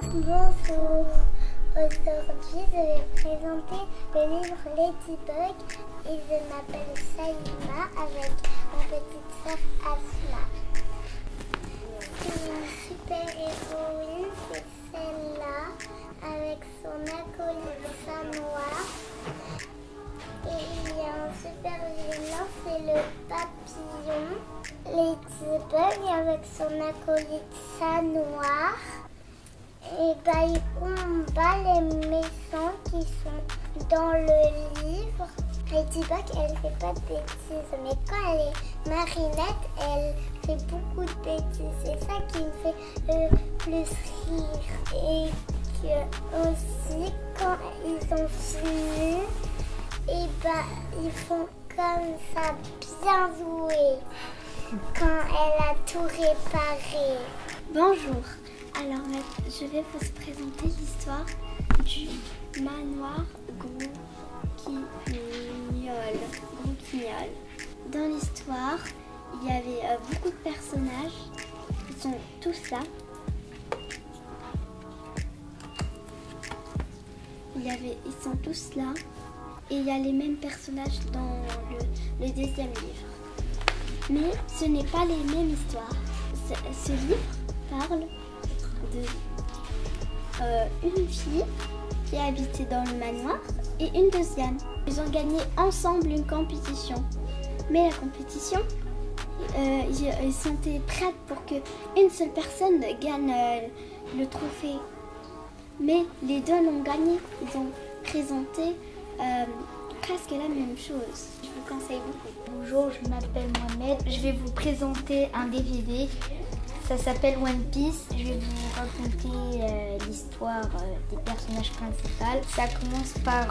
Bonjour, aujourd'hui je vais présenter le livre Ladybug et je m'appelle Saïma avec ma petite sœur Asma. Une super héroïne, c'est celle-là avec son acolyte chat noir. Et il y a un super vilain, c'est le papillon. Ladybug avec son acolyte chat noir. Et il combat les méchants qui sont dans le livre. Ladybug, elle fait pas de bêtises, mais quand elle est marinette, elle fait beaucoup de bêtises. C'est ça qui me fait le plus rire. Et que aussi, quand ils ont fini, ils font comme ça, bien jouer, quand elle a tout réparé. Bonjour. Alors, je vais vous présenter l'histoire du manoir Grouquignol. Dans l'histoire, il y avait beaucoup de personnages. Ils sont tous là. Ils sont tous là. Et il y a les mêmes personnages dans le deuxième livre. Mais ce n'est pas les mêmes histoires. Ce livre parle une fille qui habitait dans le manoir et une deuxième. Ils ont gagné ensemble une compétition. Mais la compétition, ils sont prêts pour qu'une seule personne gagne le trophée. Mais les deux l'ont gagné. Ils ont présenté presque la même chose. Je vous conseille beaucoup. Bonjour, je m'appelle Mohamed. Je vais vous présenter un DVD. Ça s'appelle One Piece. Je vais vous raconter l'histoire des personnages principaux. Ça commence par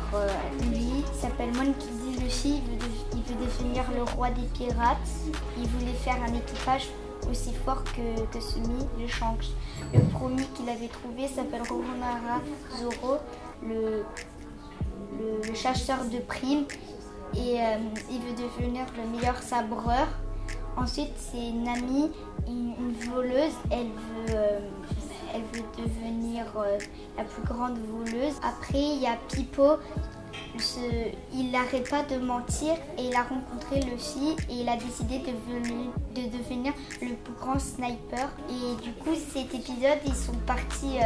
lui, il s'appelle Monkey D. Luffy. Il veut devenir le roi des pirates. Il voulait faire un équipage aussi fort que celui de Shanks. Le premier qu'il avait trouvé s'appelle Orochimaru Zoro, le chasseur de primes. Et il veut devenir le meilleur sabreur. Ensuite, c'est Nami, une voleuse. Elle veut devenir la plus grande voleuse. Après, il y a Pipo. Il n'arrête pas de mentir et il a rencontré Luffy et il a décidé de devenir le plus grand sniper. Et du coup, cet épisode, ils sont partis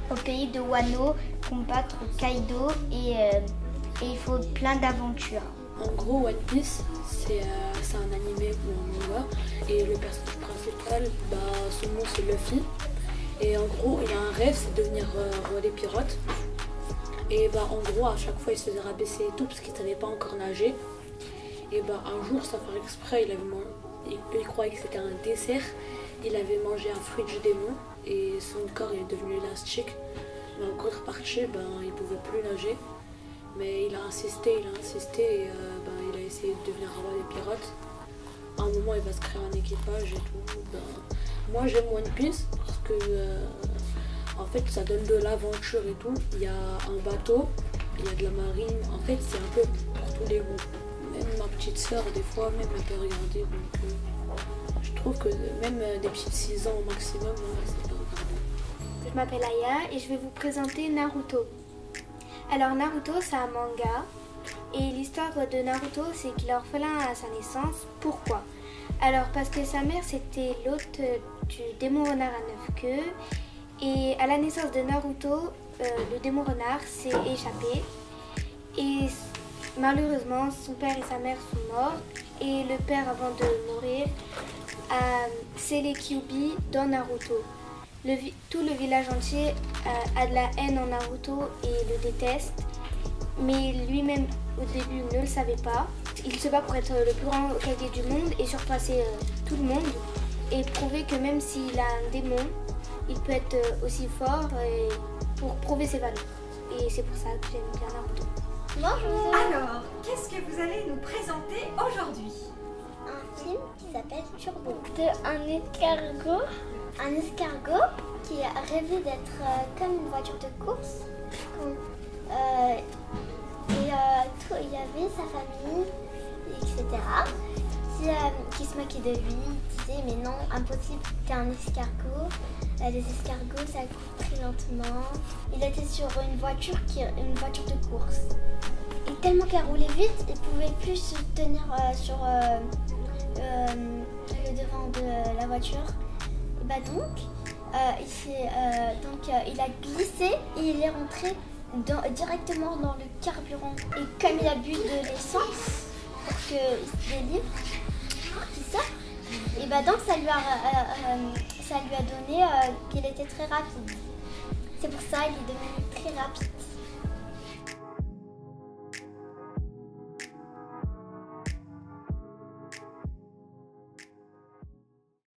au pays de Wano combattre Kaido et il faut plein d'aventures. En gros, One Piece, c'est un animé ou un manga et le personnage principal, son nom c'est Luffy. Et en gros, il a un rêve, c'est de devenir roi des pirates. Et en gros, à chaque fois, il se faisait rabaisser et tout parce qu'il ne savait pas encore nager. Et un jour, sans faire exprès, il croyait que c'était un dessert. Il avait mangé un fruit du démon et son corps est devenu élastique. Mais en contrepartie, il ne pouvait plus nager. Mais il a insisté et il a essayé de devenir roi des pirates. À un moment, il va se créer un équipage et tout. Moi, j'aime One Piece parce que en fait, ça donne de l'aventure et tout. Il y a un bateau, il y a de la marine. En fait, c'est un peu pour tous les goûts. Même ma petite sœur, des fois, même elle peut regarder. Donc, je trouve que même des petits 6 ans au maximum, c'est pas regarder. Je m'appelle Aya et je vais vous présenter Naruto. Alors Naruto, c'est un manga et l'histoire de Naruto, c'est qu'il est orphelin à sa naissance. Pourquoi? Alors parce que sa mère, c'était l'hôte du démon renard à 9 queues et à la naissance de Naruto, le démon renard s'est échappé et malheureusement, son père et sa mère sont morts et le père, avant de mourir, a scellé Kyuubi dans Naruto. Tout le village entier a de la haine en Naruto et le déteste, mais lui-même au début ne le savait pas. Il se bat pour être le plus grand Hokage du monde et surpasser tout le monde et prouver que même s'il a un démon, il peut être aussi fort pour prouver ses valeurs. Et c'est pour ça que j'aime bien Naruto. Bonjour. Alors, qu'est-ce que vous allez nous présenter aujourd'hui? Un film qui s'appelle Turbo. Un escargot qui a rêvé d'être comme une voiture de course. Il y avait sa famille, etc. qui se moquaient de lui, disaient mais non, impossible, t'es un escargot. Les escargots, ça court très lentement. Il était sur une voiture de course. Et tellement qu'elle roulait vite, il ne pouvait plus se tenir sur le devant de la voiture. Et bah donc, il a glissé et il est rentré directement dans le carburant. Et comme il a bu de l'essence pour qu'il se délivre, pour qu'il sorte, et bah donc ça lui a donné qu'il était très rapide. C'est pour ça qu'il est devenu très rapide.